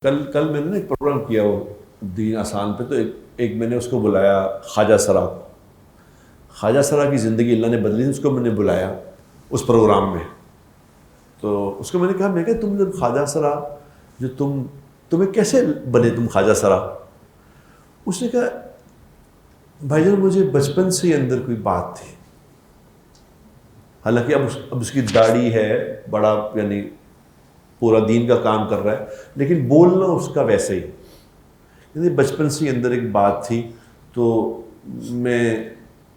کل میں نے ایک پروگرام کیا وہ دین آسان پہ، تو ایک میں نے اس کو بلایا خواجہ سرا کو. خواجہ سرا کی زندگی اللہ نے بدلی، اس کو میں نے بلایا اس پروگرام میں. تو اس کو میں نے کہا تم جب خواجہ سرا جو تمہیں کیسے بنے تم خواجہ سرا؟ اس نے کہا بھائی جان مجھے بچپن سے ہی اندر کوئی بات تھی، حالانکہ اب اس کی داڑھی ہے، بڑا یعنی پورا دین کا کام کر رہا ہے، لیکن بولنا اس کا ویسے ہی. یعنی بچپن سے اندر ایک بات تھی، تو میں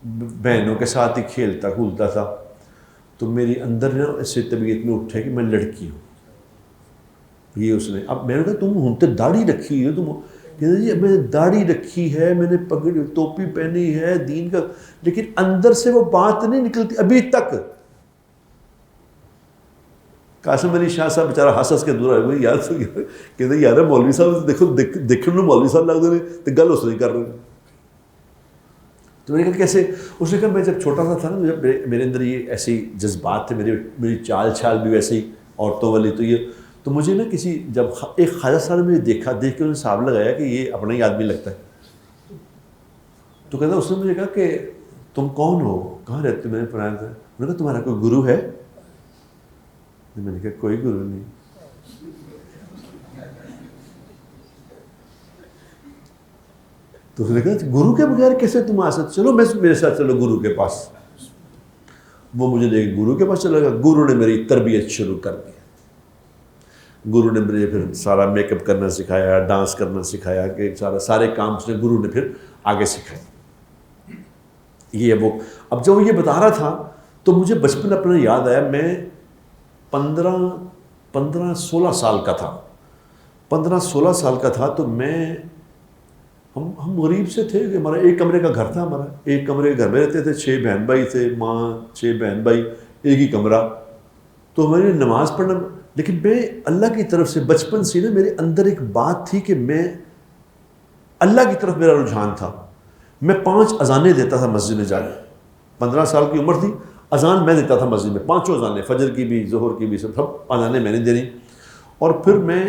بہنوں کے ساتھ ہی کھیلتا کھولتا تھا، تو میری اندر نا ایسے طبیعت میں اٹھا کہ میں لڑکی ہوں. یہ اس نے اب میں نے کہا تم ہوں تو داڑھی رکھی ہے، تم کہتے جی میں نے داڑھی رکھی ہے، میں نے پگڑی ٹوپی پہنی ہے دین کا، لیکن اندر سے وہ بات نہیں نکلتی ابھی تک. قاسم علی شاہ صاحب بیچارہ ہس کے دور آئے یار کہتے یار مولوی صاحب دیکھو دیکھنے مولوی صاحب لگتے ہیں تو گل اس نہیں کر رہے. تو میں نے کہا کیسے؟ اس نے کہا میں جب چھوٹا سا تھا نا، جب میرے اندر یہ ایسی جذبات تھے، میری چال چھال بھی ویسے ہی عورتوں والی، تو مجھے نا جب ایک خواجہ صاحب نے مجھے دیکھ کے انہوں نے حساب لگایا کہ یہ اپنا ہی آدمی لگتا ہے. تو کہتا اس نے مجھے کہا کہ تم کون ہو، کہاں رہتے ہو؟ میں نے فرمایا تھا، میں نے کہا تمہارا کوئی گرو ہے؟ میں نے کہا کوئی گرو نہیں. تو اس نے کہا گرو کے بغیر کیسے تم آ سکتے؟ چلو میرے ساتھ چلو گرو کے پاس. وہ مجھے دیکھ گرو کے پاس چلا گیا. گرو نے میری تربیت شروع کر دی. گرو نے مجھے پھر سارا میک اپ کرنا سکھایا، ڈانس کرنا سکھایا، کہ سارے کام اس نے گرو نے پھر آگے سکھائے. یہ وہ اب جب وہ یہ بتا رہا تھا تو مجھے بچپن اپنا یاد آیا. میں 15-16 سال کا تھا. 15-16 سال کا تھا تو ہم غریب سے تھے. ہمارا ایک کمرے کا گھر تھا، ہمارا ایک کمرے کے گھر میں رہتے تھے. 6 بہن بھائی تھے، ماں 6 بہن بھائی، ایک ہی کمرہ. تو ہماری نماز پڑھنا، لیکن میں اللہ کی طرف سے بچپن سے نا میرے اندر ایک بات تھی کہ میں اللہ کی طرف میرا رجحان تھا. میں 5 اذانیں دیتا تھا مسجد میں جا کے. 15 سال کی عمر تھی، اذان میں دیتا تھا مسجد میں، 5 اذانیں، فجر کی بھی ظہر کی بھی، سب اذانیں میں نے دینی. اور پھر میں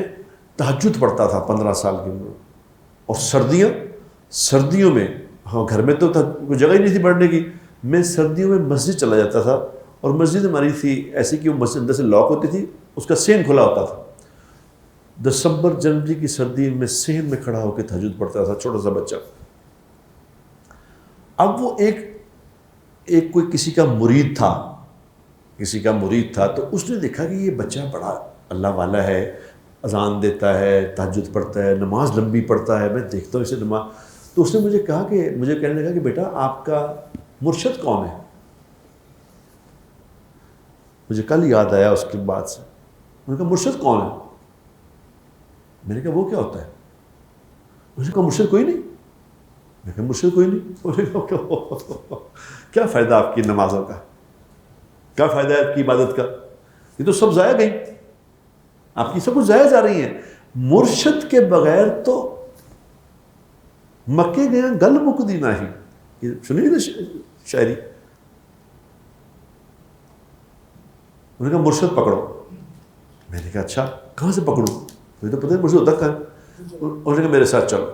تہجد پڑھتا تھا 15 سال کی عمر. اور سردیوں میں، ہاں گھر میں تو کوئی جگہ ہی نہیں تھی پڑھنے کی، میں سردیوں میں مسجد چلا جاتا تھا. اور مسجد ہماری تھی ایسی کہ وہ مسجد اندر سے لاک ہوتی تھی، اس کا سین کھلا ہوتا تھا. دسمبر جنوری کی سردی میں سین میں کھڑا ہو کے تہجد پڑھتا تھا، چھوٹا سا بچہ. اب وہ ایک کوئی کسی کا مرید تھا، تو اس نے دیکھا کہ یہ بچہ بڑا اللہ والا ہے، اذان دیتا ہے، تہجد پڑھتا ہے، نماز لمبی پڑھتا ہے. میں دیکھتا ہوں اسے نماز. تو اس نے مجھے کہنے لگا کہ بیٹا آپ کا مرشد کون ہے؟ مجھے کل یاد آیا اس کی بات سے. میں نے کہا مرشد کون ہے؟ میں نے کہا وہ کیا ہوتا ہے؟ اس نے کہا مرشد کوئی نہیں. میں نے کہا مرشد کوئی نہیں. انہوں نے کہا کیا فائدہ آپ کی نمازوں کا، کیا فائدہ ہے آپ کی عبادت کا؟ یہ تو سب ضائع گئی، آپ کی سب کچھ ضائع جا رہی ہیں. مرشد کے بغیر تو مکے گیا گل مکدی نہ ہی. یہ سنیے نا شاعری. انہوں نے کہا مرشد پکڑو. میں نے کہا اچھا کہاں سے پکڑوں؟ مجھے تو پتہ نہیں مرشد ہوتا کہاں ہے. انہوں نے کہا میرے ساتھ چلو.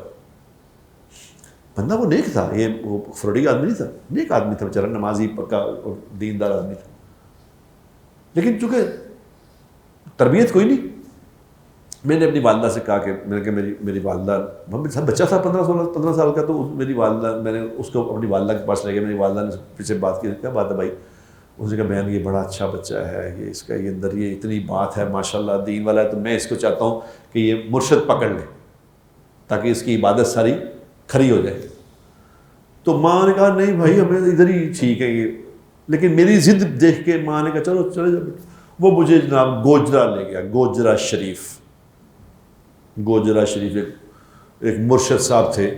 بندہ وہ نیک تھا، وہ فروڈی آدمی نہیں تھا، نیک آدمی تھا بیچارہ، نمازی پکا اور دیندار آدمی تھا. لیکن چونکہ تربیت کوئی نہیں، میں نے اپنی والدہ سے کہا کہ میری والدہ، بچہ تھا 15 سال کا، تو میری والدہ، میں نے اس کو اپنی والدہ کے پاس لے گیا. میری والدہ نے پیچھے بات کی، کیا بات ہے بھائی؟ اس نے کہا بہن یہ بڑا اچھا بچہ ہے، یہ اس کا یہ اندر یہ اتنی بات ہے ماشاءاللہ، دین والا ہے، تو میں اس کو چاہتا ہوں کہ یہ مرشد پکڑ لے تاکہ اس کی عبادت ساری کھری ہو جائے. تو ماں نے کہا نہیں بھائی ہمیں ادھر ہی ٹھیک ہے یہ. لیکن میری ضد دیکھ کے ماں نے کہا چلو چلے جاؤ. وہ مجھے جناب گوجرا لے گیا، گوجرا شریف ایک مرشد صاحب تھے.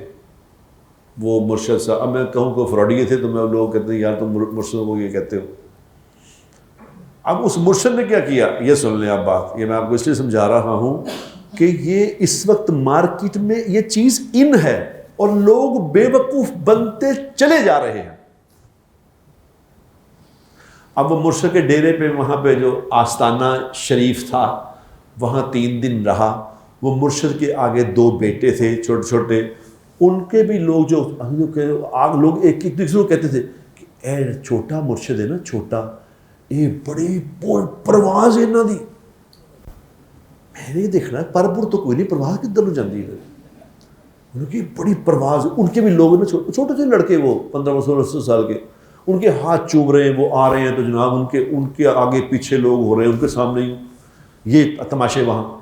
وہ مرشد صاحب، اب میں کہوں کہ فراڈی تھے تو میں لوگ کہتے ہیں یار تم مرشدوں کو یہ کہتے ہو. اب اس مرشد نے کیا کیا یہ سن لیں آپ بات. یہ میں آپ کو اس لیے سمجھا رہا ہوں کہ یہ اس وقت مارکیٹ میں یہ چیز ان ہے اور لوگ بے وقوف بنتے چلے جا رہے ہیں. اب وہ مرشد کے ڈیرے پہ، وہاں پہ جو آستانہ شریف تھا، وہاں 3 دن رہا. وہ مرشد کے آگے 2 بیٹے تھے چھوٹے چھوٹے، ان کے بھی لوگ جو لوگ ایک دوسرے کو کہتے تھے کہ اے چھوٹا مرشد ہے نا، چھوٹا، یہ بڑی پرواز ہے انہاں دی، میں نے دیکھنا پرپور تو کوئی نہیں، پرواز کدھر نوں جاندی ہے، ان کی بڑی پرواز۔ ان کے بھی لوگ نا چھوٹے چھوٹے لڑکے، وہ 15 سال کے، ان کے ہاتھ چوم رہے ہیں، وہ آ رہے ہیں تو جناب ان کے آگے پیچھے لوگ ہو رہے ہیں، ان کے سامنے یہ تماشے وہاں۔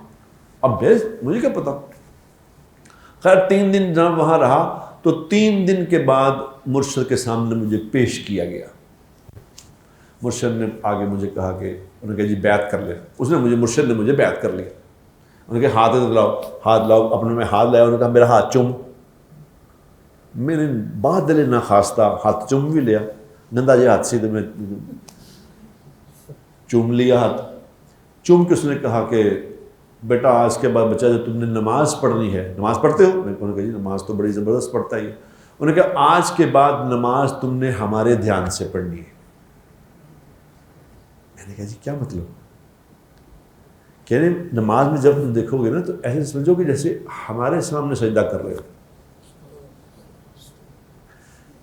اب مجھے کیا پتا۔ خیر 3 دن جب وہاں رہا تو 3 دن کے بعد مرشد کے سامنے مجھے پیش کیا گیا۔ مرشد نے آگے مجھے کہا کہ انہوں نے کہا جی بیعت کر لے، مرشد نے مجھے بیعت کر لی۔ انہوں نے کہا ہاتھ لاؤ، اپنے میں ہاتھ لایا، انہوں نے کہا میرا ہاتھ چوم۔ میں نے بات دل ناخواستہ ہاتھ چوم بھی لیا، گندا جی ہاتھ سے، تو میں چوم لیا ہاتھ۔ چوم کے اس نے کہا کہ بیٹا آج کے بعد بچہ جو تم نے نماز پڑھنی ہے، نماز پڑھتے ہو؟ میں نے کہا جی نماز تو بڑی زبردست پڑھتا ہی ہے۔ انہوں نے کہا آج کے بعد نماز تم نے ہمارے دھیان سے پڑھنی ہے۔ میں نے کہا جی کیا مطلب؟ کہہ رہے نماز میں جب تم دیکھو گے نا تو ایسے سمجھو کہ جیسے ہمارے سامنے سجدہ کر رہے ہو۔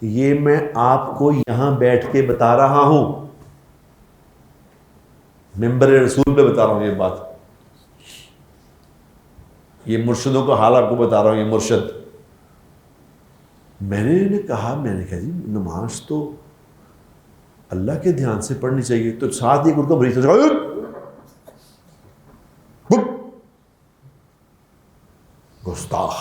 یہ میں آپ کو یہاں بیٹھ کے بتا رہا ہوں، ممبر رسول پہ بتا رہا ہوں یہ بات، یہ مرشدوں کا حال آپ کو بتا رہا ہوں، یہ مرشد۔ میں نے کہا جی نماز تو اللہ کے دھیان سے پڑھنی چاہیے۔ تو ساتھ ہی ان کو بریچ گستاخ۔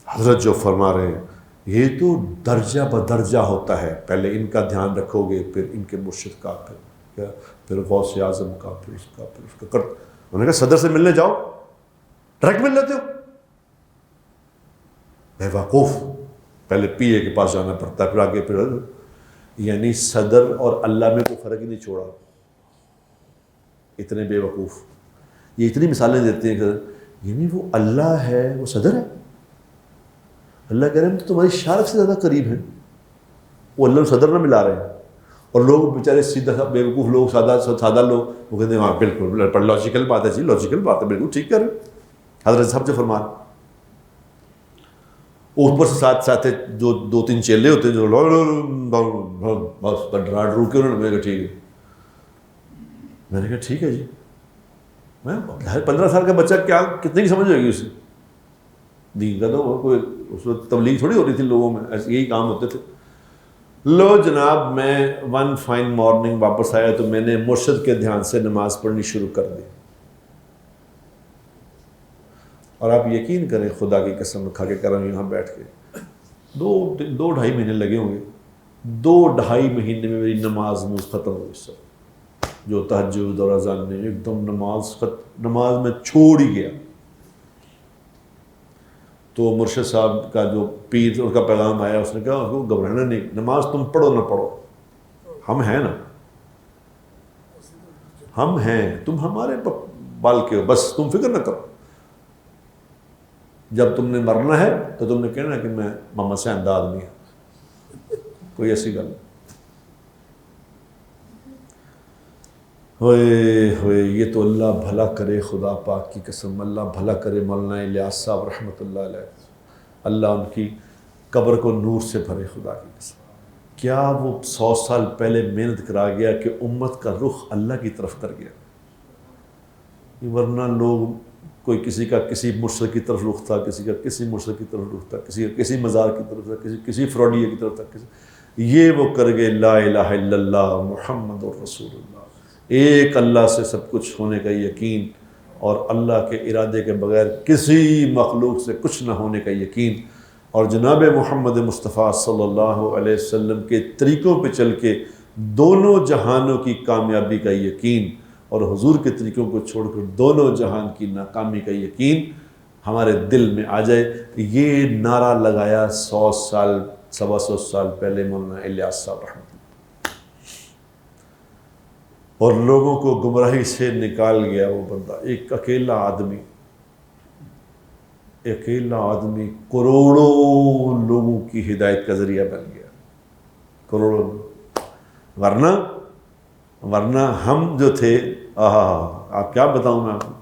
حضرت جو فرما رہے ہیں یہ تو درجہ بدرجہ ہوتا ہے، پہلے ان کا دھیان رکھو گے، پھر ان کے مرشد کا، پھر غوث اعظم کا، پھر اس کا، پھر اس کا کر۔ انہوں نے کہا صدر سے ملنے جاؤ، ڈائریکٹ مل لیتے ہو؟ بے وقوف، پہلے پی اے کے پاس جانا پڑتا ہے، پھر آگے پھر، یعنی صدر اور اللہ میں کوئی فرق ہی نہیں چھوڑا۔ اتنے بے وقوف، یہ اتنی مثالیں دیتے ہیں کہ یعنی وہ اللہ ہے، وہ صدر ہے۔ اللہ کہہ رہے ہیں تمہاری شارک سے زیادہ قریب ہیں، وہ اللہ صدر نہ ملا رہے ہیں، اور لوگ بیچارے سیدھا بے وقوف لوگ، سادہ لوگ، وہ کہتے ہیں ہاں بالکل لاجیکل بات ہے جی، لاجیکل بات ہے، بالکل ٹھیک کر رہے ہیں۔ حضرت صاحب جو فرمان، اوپر سے ساتھ جو 2-3 چیلے ہوتے ہیں جو بس ڈرا ڈرو کے انہوں نے کہا ٹھیک ہے۔ میں نے کہا ٹھیک ہے جی، میں 15 سال کا بچہ کیا کتنے کی سمجھ ہوئے گی اسے دین کا؟ تو کوئی اس وقت تبلیغ تھوڑی ہو رہی تھی لوگوں میں، ایسے یہی کام ہوتے تھے۔ لو جناب میں ون فائن مارننگ واپس آیا تو میں نے مرشد کے دھیان سے نماز پڑھنی شروع کر دی، اور آپ یقین کریں خدا کی قسم کھا کے کر رہا ہوں یہاں بیٹھ کے، 2-2.5 مہینے لگے ہوں گے، 2-2.5 مہینے میں میری نماز ختم ہوئی۔ سب جو تہجد اور اذان نے ایک دم نماز میں چھوڑ ہی گیا۔ تو مرشد صاحب کا جو پیر ان کا پیغام آیا، اس نے کہا گھبرانا نہیں، نماز تم پڑھو نہ پڑھو، ہم ہیں نا، ہم ہیں، تم ہمارے بال کے ہو، بس تم فکر نہ کرو۔ جب تم نے مرنا ہے تو تم نے کہنا کہ میں محمد سے اندھا آدمی ہوں، کوئی ایسی گل نہیں۔ ہوئے ہوئے، یہ تو اللہ بھلا کرے، خدا پاک کی قسم اللہ بھلا کرے مولانا الیاس صاحب رحمۃ اللہ علیہ، اللہ ان کی قبر کو نور سے بھرے، خدا کی قسم۔ کیا وہ 100 سال پہلے محنت کرا گیا کہ امت کا رخ اللہ کی طرف کر گیا، ورنہ لوگ کوئی کسی کا کسی مرشد کی طرف رخ تھا، کسی کا کسی مرشد کی طرف رخ تھا، کسی کا کسی مزار کی طرف تھا، کسی فروڈیے کی طرف تھا، یہ وہ کر گئے لا الہ الا اللہ محمد رسول اللہ، ایک اللہ سے سب کچھ ہونے کا یقین، اور اللہ کے ارادے کے بغیر کسی مخلوق سے کچھ نہ ہونے کا یقین، اور جناب محمد مصطفیٰ صلی اللہ علیہ وسلم کے طریقوں پہ چل کے دونوں جہانوں کی کامیابی کا یقین، اور حضور کے طریقوں کو چھوڑ کر دونوں جہان کی ناکامی کا یقین ہمارے دل میں آ جائے۔ یہ نعرہ لگایا 100 سال 125 سال پہلے مولانا الیاس صاحب رحمۃ اللہ، اور لوگوں کو گمراہی سے نکال گیا وہ بندہ، ایک اکیلا آدمی کروڑوں لوگوں کی ہدایت کا ذریعہ بن گیا، کروڑوں۔ ورنہ ہم جو تھے، آپ کیا بتاؤں میں آپ کو،